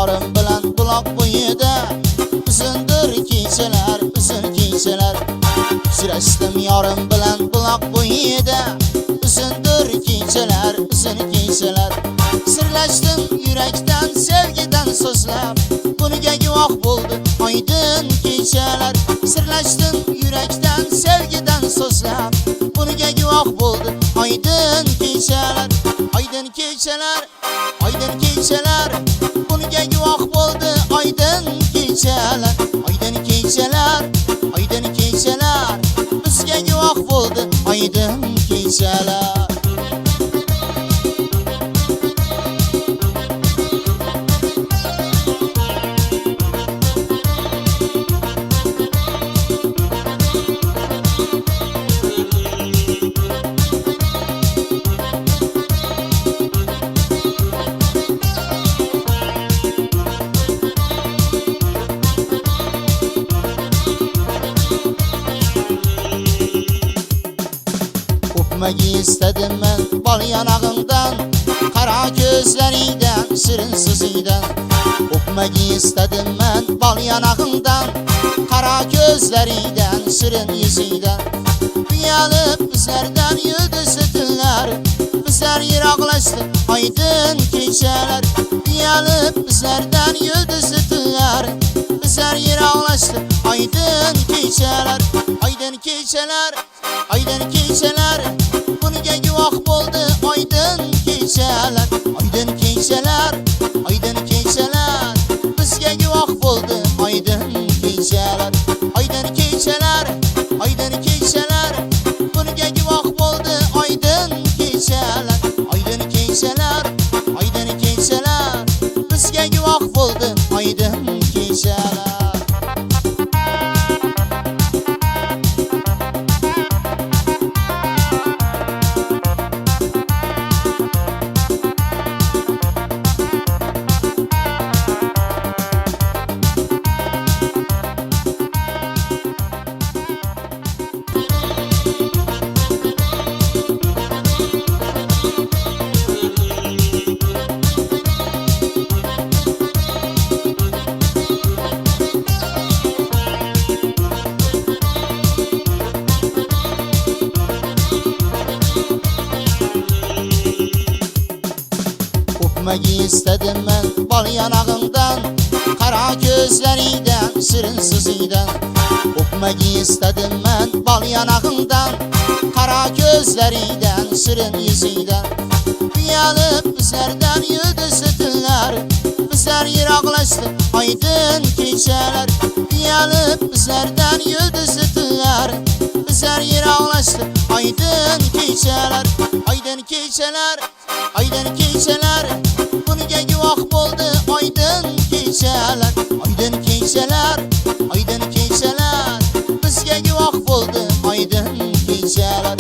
yorim bilan buloq bo'yida uzundir kechalar, uzun kechalar. Uchrashdim yorim bilan buloq bo'yida uzundir kechalar, uzun kechalar. Sirlashdim yurakdan sevgidan so'zlab, buniga guvoh bo'ldi oydin kechalar. Sirlashdim yurakdan sevgidan so'zlab, buniga guvoh bo'ldi oydin kechalar. Oydin kechalar, oydin kechalar, buniga guvoh bo'ldi oydin kechalar. Oydin kechalar, oydin kechalar, bizga guvoh bo'ldi oydin kechalar. Öpmagi istedim men bal yanağından, qara ko'zlaringdan, shirin so'zingdan. Öpmagi istedim men bal yanağından, qara ko'zlaringdan, shirin yuzingdan. Uyalib bizlardan yulduzli tunlar, bizlar yiroqlashdi oydin kechalar. Uyalib bizlardan yulduzli tunlar, bizlar yiroqlashdi oydin kechalar. Oydin kechalar, oydin kechalar, buniga guvoh bo'ldi oydin kechalar. Oydin kechalar, oydin kechalar, bizga guvoh bo'ldi oydin kechalar. Oydin kechalar, oydin kechalar, buniga guvoh bo'ldi oydin kechalar. Oydin kechalar, oydin kechalar, bizga guvoh bo'ldi oydin kechalar. Öpmagi istedim men bal yanağından, qara ko'zlaringdan, shirin so'zingdan. Öpmagi istedim men bal yanağından, qara ko'zlaringdan, shirin yuzingdan. Uyalib bizlardan yulduzli tunlar, bizlar yiroqlashdi oydin kechalar. Uyalib bizlardan yulduzli tunlar, bizlar yiroqlashdi oydin kechalar. Oydin kechalar, oydin kechalar, buniga guvoh bo'ldi oydin kechalar. Oydin kechalar, oydin kechalar, bizga guvoh bo'ldi oydin kechalar.